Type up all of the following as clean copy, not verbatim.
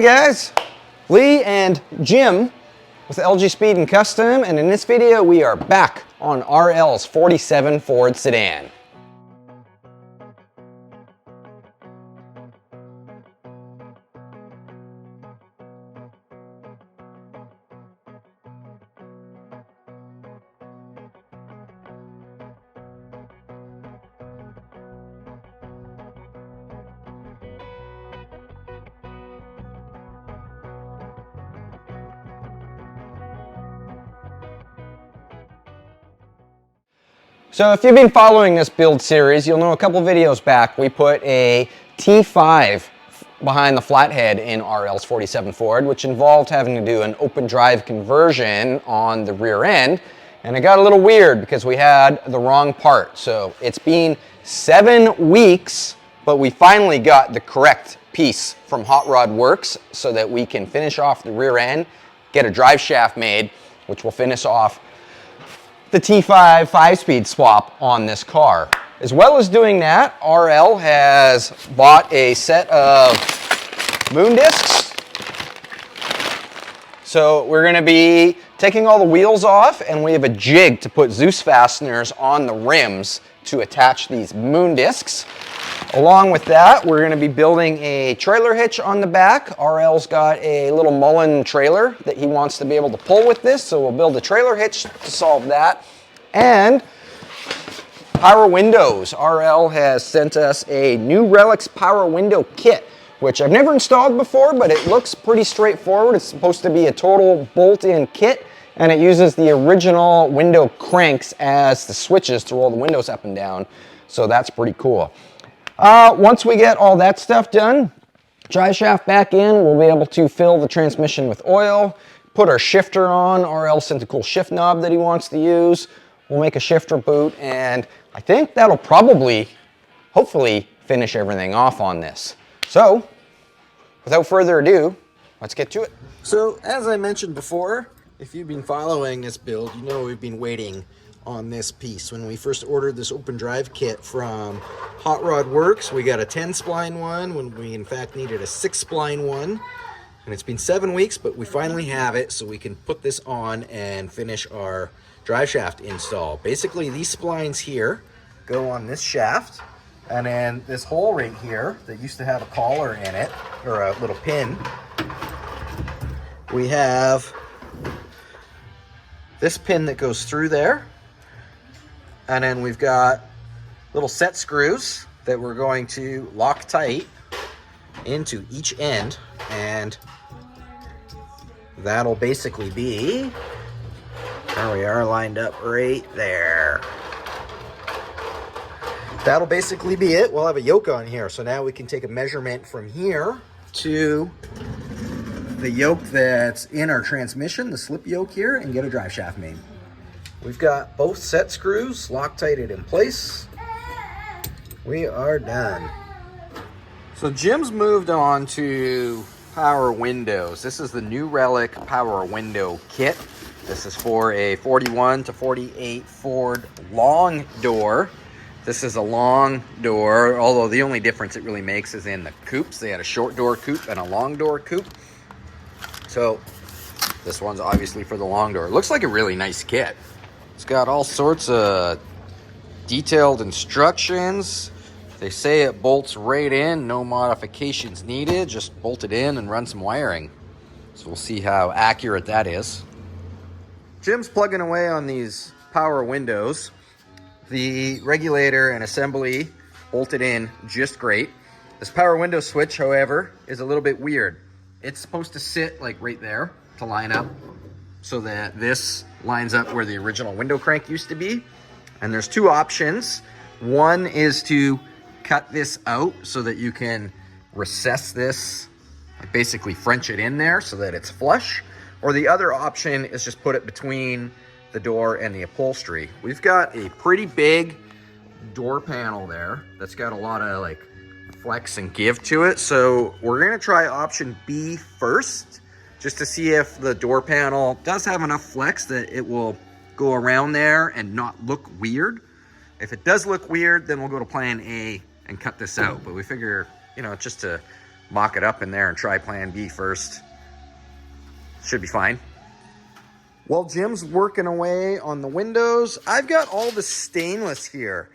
Hi guys, Lee and Jim with LG Speed and Custom, and in this video we are back on RL's 47 Ford sedan. So if you've been following this build series, you'll know a couple videos back we put a T5 behind the flathead in RL's 47 Ford, which involved having to do an open drive conversion on the rear end. And it got a little weird because we had the wrong part. So it's been 7 weeks, but we finally got the correct piece from Hot Rod Works so that we can finish off the rear end, get a drive shaft made, which will finish off the T5 5-speed swap on this car. As well as doing that, RL has bought a set of moon discs. So we're gonna be taking all the wheels off, and we have a jig to put Zeus fasteners on the rims to attach these moon discs. Along with that, we're going to be building a trailer hitch on the back. RL's got a little Mullen trailer that he wants to be able to pull with this, so we'll build a trailer hitch to solve that. And power windows. RL has sent us a Nurelic power window kit, which I've never installed before, but it looks pretty straightforward. It's supposed to be a total bolt-in kit, and it uses the original window cranks as the switches to roll the windows up and down, so that's pretty cool. Once we get all that stuff done, drive shaft back in, we'll be able to fill the transmission with oil, put our shifter on. RL sent a cool shift knob that he wants to use. We'll make a shifter boot, and I think that'll probably, hopefully, finish everything off on this. So, without further ado, let's get to it. So, as I mentioned before, if you've been following this build, you know we've been waiting on this piece. When we first ordered this open drive kit from Hot Rod Works, we got a 10 spline one when we in fact needed a 6 spline one, and it's been 7 weeks, but we finally have it so we can put this on and finish our drive shaft install. Basically, these splines here go on this shaft, and then this hole right here that used to have a collar in it, or a little pin, we have this pin that goes through there. And then we've got little set screws that we're going to lock tight into each end, and that'll basically be, there we are, lined up right there. That'll basically be it. We'll have a yoke on here, so now we can take a measurement from here to the yoke that's in our transmission, the slip yoke here, and get a drive shaft made. We've got both set screws Loctited in place. We are done. So Jim's moved on to power windows. This is the Nurelic power window kit. This is for a 41 to 48 Ford long door. This is a long door, although the only difference it really makes is in the coupes. They had a short door coupe and a long door coupe. So this one's obviously for the long door. It looks like a really nice kit. It's got all sorts of detailed instructions. They say it bolts right in, no modifications needed, just bolt it in and run some wiring. So we'll see how accurate that is. Jim's plugging away on these power windows. The regulator and assembly bolted in just great. This power window switch, however, is a little bit weird. It's supposed to sit like right there to line up so that this lines up where the original window crank used to be. And there's two options. One is to cut this out so that you can recess this, like basically French it in there so that it's flush. Or the other option is just put it between the door and the upholstery. We've got a pretty big door panel there that's got a lot of like flex and give to it. So we're gonna try option B first, just to see if the door panel does have enough flex that it will go around there and not look weird. If it does look weird, then we'll go to plan A and cut this out. But we figure, you know, just to mock it up in there and try plan B first. Should be fine. While Jim's working away on the windows, I've got all the stainless here.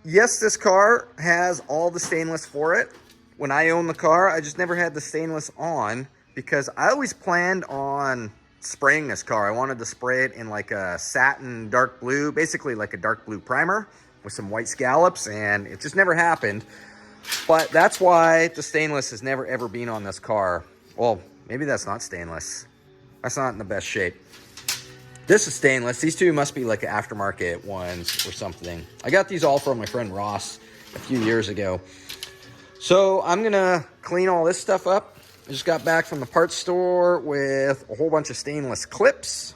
Yes, this car has all the stainless for it. When I owned the car, I just never had the stainless on because I always planned on spraying this car. I wanted to spray it in like a satin dark blue, basically like a dark blue primer with some white scallops, and it just never happened. But that's why the stainless has never ever been on this car. Well, maybe that's not stainless. That's not in the best shape. This is stainless. These two must be like aftermarket ones or something. I got these all from my friend Ross a few years ago. So I'm gonna clean all this stuff up. I just got back from the parts store with a whole bunch of stainless clips.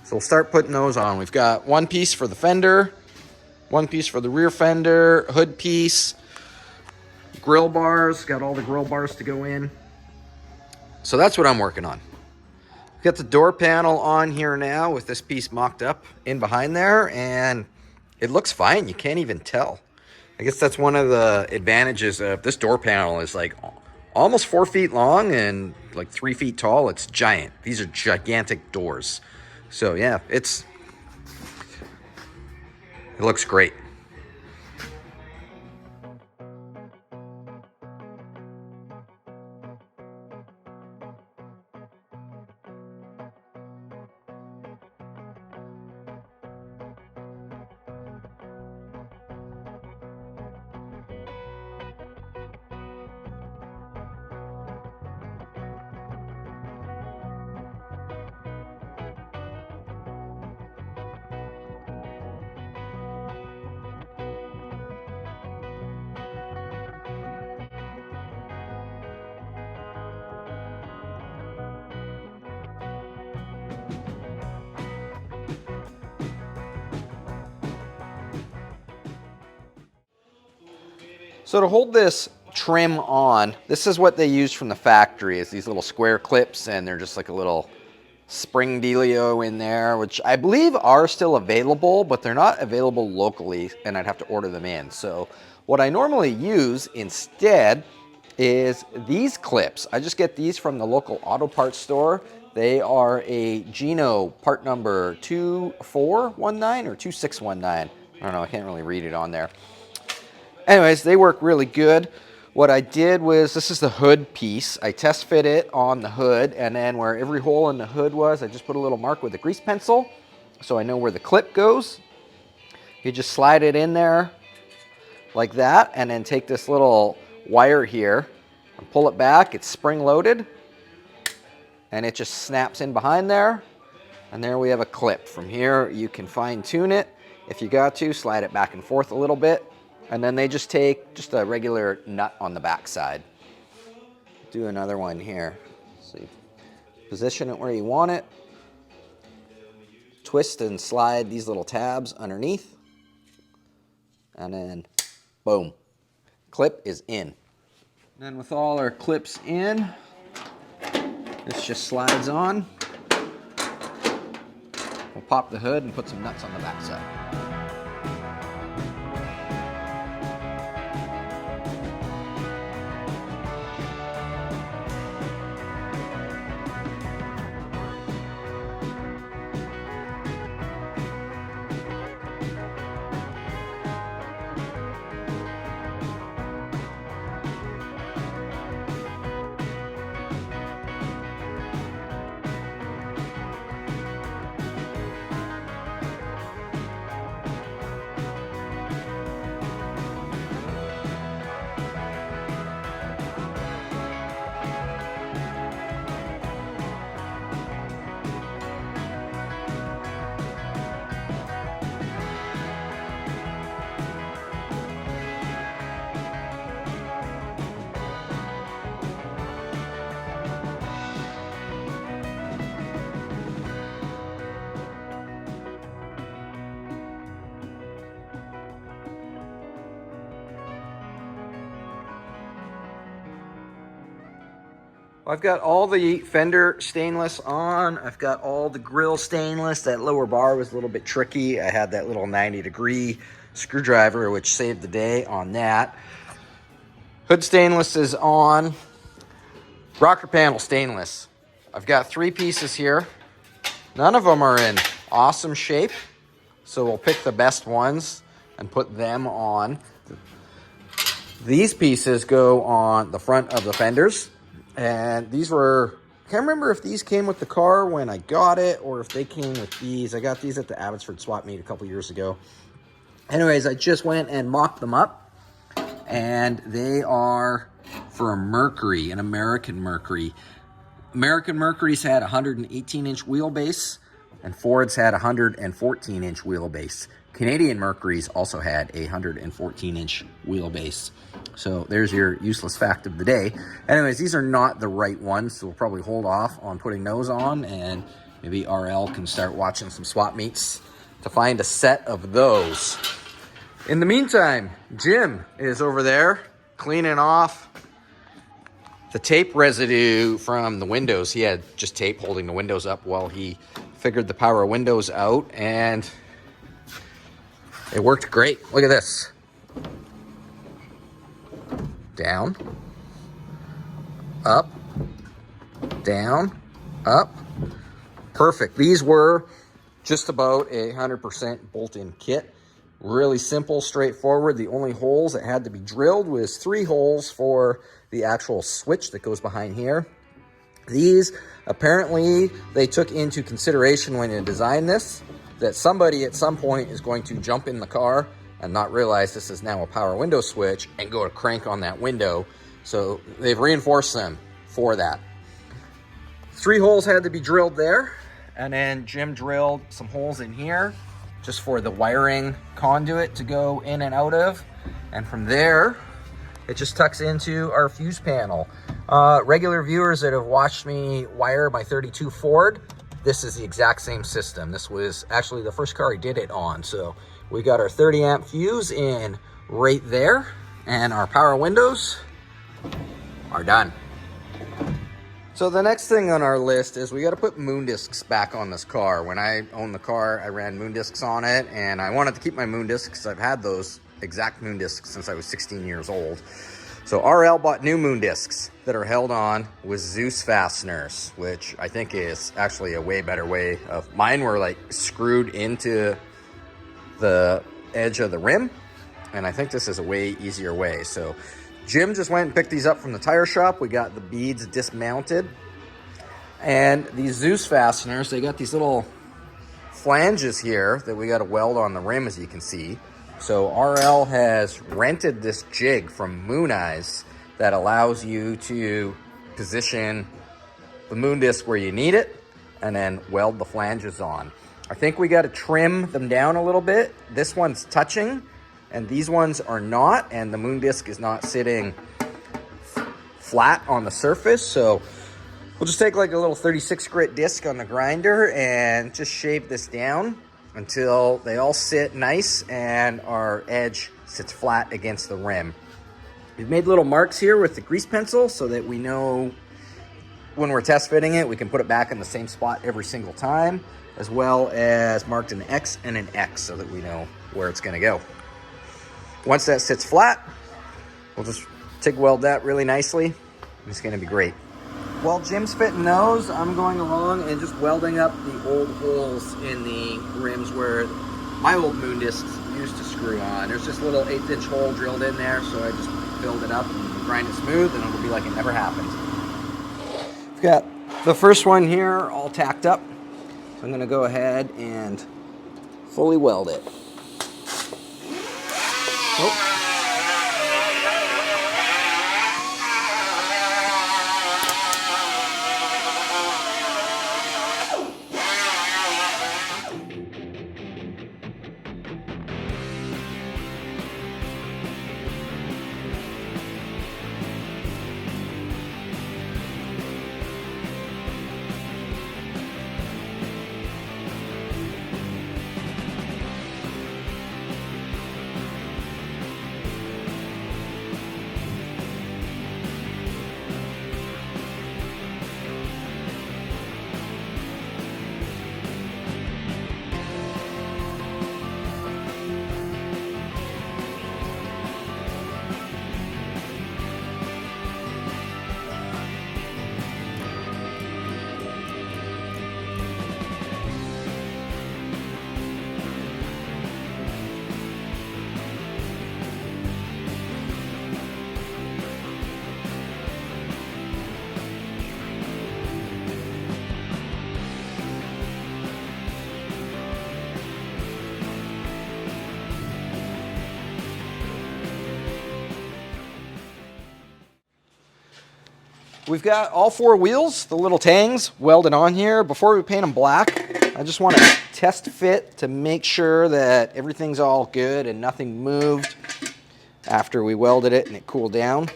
So we'll start putting those on. We've got one piece for the fender, one piece for the rear fender, hood piece, grill bars, got all the grill bars to go in. So that's what I'm working on. Got the door panel on here now with this piece mocked up in behind there, and it looks fine. You can't even tell. I guess that's one of the advantages of this door panel is like almost 4 feet long and like 3 feet tall. It's giant. These are gigantic doors. So yeah, it looks great. So to hold this trim on, this is what they use from the factory, is these little square clips, and they're just like a little spring dealio in there, which I believe are still available, but they're not available locally, and I'd have to order them in. So what I normally use instead is these clips. I just get these from the local auto parts store. They are a Gino part number 2419 or 2619. I don't know, I can't really read it on there. Anyways, they work really good. What I did was, this is the hood piece. I test fit it on the hood, and then where every hole in the hood was, I just put a little mark with a grease pencil so I know where the clip goes. You just slide it in there like that, and then take this little wire here and pull it back. It's spring loaded, and it just snaps in behind there, and there we have a clip. From here, you can fine tune it. If you got to, slide it back and forth a little bit. And then they just take just a regular nut on the back side. Do another one here. So you position it where you want it. Twist and slide these little tabs underneath. And then, boom. Clip is in. And then with all our clips in, this just slides on. We'll pop the hood and put some nuts on the back side. I've got all the fender stainless on. I've got all the grill stainless. That lower bar was a little bit tricky. I had that little 90-degree screwdriver, which saved the day on that. Hood stainless is on. Rocker panel stainless. I've got 3 pieces here. None of them are in awesome shape, so we'll pick the best ones and put them on. These pieces go on the front of the fenders, and these were, I can't remember if these came with the car when I got it or if they came with these. I got these at the Abbotsford swap meet a couple years ago. Anyways, I just went and mocked them up, and they are for a Mercury, an American Mercury. American Mercury's had a 118-inch wheelbase, and Ford's had a 114-inch wheelbase. Canadian Mercury's also had a 114-inch wheelbase. So there's your useless fact of the day. Anyways, these are not the right ones, so we'll probably hold off on putting those on, and maybe RL can start watching some swap meets to find a set of those. In the meantime, Jim is over there cleaning off the tape residue from the windows. He had just tape holding the windows up while he figured the power windows out, and it worked great. Look at this. Down, up, down, up. Perfect. These were just about 100% bolt-in kit. Really simple, straightforward. The only holes that had to be drilled was 3 holes for the actual switch that goes behind here. These, apparently, they took into consideration when you designed this, that somebody at some point is going to jump in the car and not realize this is now a power window switch and go to crank on that window. So they've reinforced them for that. 3 holes had to be drilled there, and then Jim drilled some holes in here just for the wiring conduit to go in and out of. And from there, it just tucks into our fuse panel. Regular viewers that have watched me wire my 32 Ford, this is the exact same system. This was actually the first car I did it on. So we got our 30 amp fuse in right there, and our power windows are done. So the next thing on our list is we got to put moon discs back on this car. When I owned the car, I ran moon discs on it, and I wanted to keep my moon discs because I've had those exact moon discs since I was 16 years old. So RL bought new moon discs that are held on with Zeus fasteners, which I think is actually a way better way of, mine were like screwed into the edge of the rim, and I think this is a way easier way. So Jim just went and picked these up from the tire shop. We got the beads dismounted, and these Zeus fasteners, they got these little flanges here that we got to weld on the rim, as you can see. So RL has rented this jig from Moon Eyes that allows you to position the moon disc where you need it and then weld the flanges on. I think we got to trim them down a little bit. This one's touching and these ones are not, and the moon disc is not sitting flat on the surface. So we'll just take like a little 36 grit disc on the grinder and just shave this down until they all sit nice and our edge sits flat against the rim. We've made little marks here with the grease pencil so that we know when we're test fitting it, we can put it back in the same spot every single time, as well as marked an X and an X so that we know where it's gonna go. Once that sits flat, we'll just TIG weld that really nicely. It's gonna be great. While Jim's fitting those, I'm going along and just welding up the old holes in the rims where my old moon discs used to screw on. There's just a little 1/8 inch hole drilled in there, so I just filled it up and grind it smooth, and it'll be like it never happened. I've got the first one here all tacked up, so I'm gonna go ahead and fully weld it. Oh. we've got all 4 wheels, the little tangs, welded on here. Before we paint them black, I just want to test fit to make sure that everything's all good and nothing moved after we welded it and it cooled down.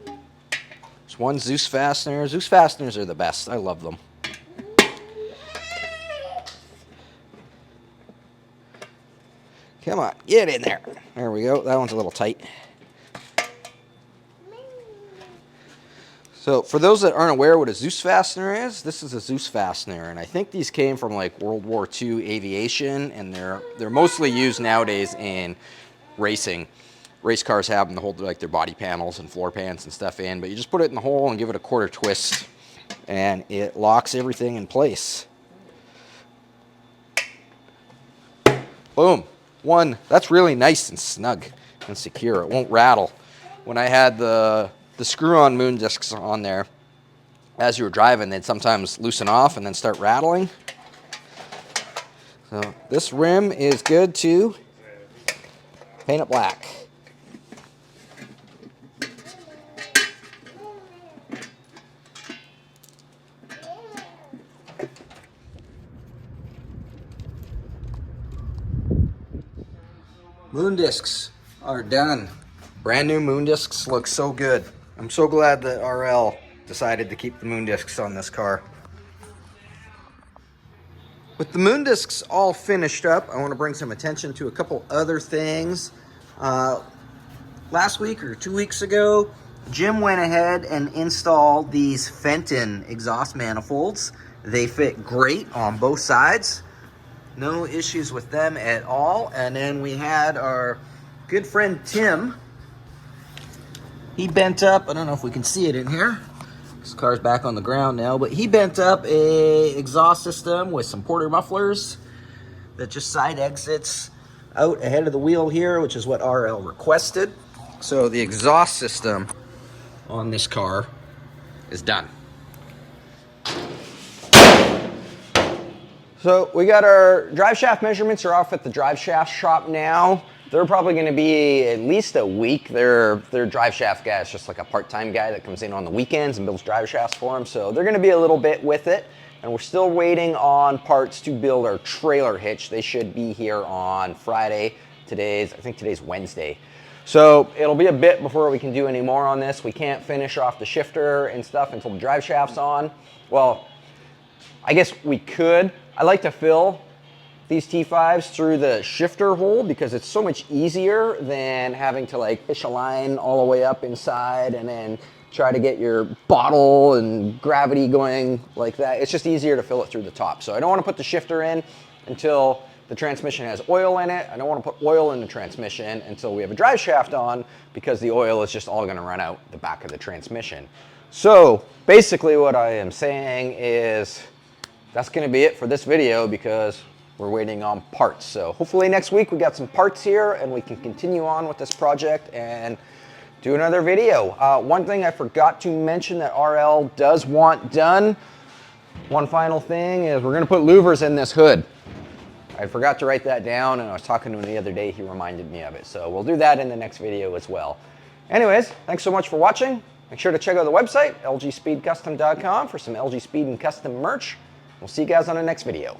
There's one Zeus fastener. Zeus fasteners are the best. I love them. Come on, get in there. There we go. That one's a little tight. So for those that aren't aware what a Zeus fastener is, this is a Zeus fastener, and I think these came from like World War II aviation, and they're mostly used nowadays in racing. Race cars have them to hold like their body panels and floor pans and stuff in, but you just put it in the hole and give it a quarter twist, and it locks everything in place. Boom. One, that's really nice and snug and secure. It won't rattle. When I had the screw-on moon discs on there, as you were driving, they'd sometimes loosen off and then start rattling. So this rim is good to paint it black. Moon discs are done. Brand new moon discs look so good. I'm so glad that RL decided to keep the moon discs on this car. With the moon discs all finished up, I want to bring some attention to a couple other things. Last week or 2 weeks ago, Jim went ahead and installed these Fenton exhaust manifolds. They fit great on both sides. No issues with them at all. And then we had our good friend Tim. He bent up, I don't know if we can see it in here. This car's back on the ground now, but he bent up a exhaust system with some Porter mufflers that just side exits out ahead of the wheel here, which is what RL requested. So the exhaust system on this car is done. So we got our drive shaft measurements are off at the drive shaft shop now. They're probably going to be at least a week. Their drive shaft guy is just like a part-time guy that comes in on the weekends and builds drive shafts for them. So they're going to be a little bit with it. And we're still waiting on parts to build our trailer hitch. They should be here on Friday. I think today's Wednesday. So it'll be a bit before we can do any more on this. We can't finish off the shifter and stuff until the drive shaft's on. Well, I guess we could. I like to fill these T5s through the shifter hole because it's so much easier than having to like fish a line all the way up inside and then try to get your bottle and gravity going like that. It's just easier to fill it through the top. So I don't want to put the shifter in until the transmission has oil in it. I don't want to put oil in the transmission until we have a drive shaft on because the oil is just all going to run out the back of the transmission. So basically what I am saying is that's going to be it for this video because we're waiting on parts. So hopefully next week we got some parts here and we can continue on with this project and do another video. One thing I forgot to mention that RL does want done, one final thing is we're gonna put louvers in this hood. I forgot to write that down and I was talking to him the other day, he reminded me of it. So we'll do that in the next video as well. Anyways, thanks so much for watching. Make sure to check out the website, lgspeedcustom.com for some LG Speed and Custom merch. We'll see you guys on the next video.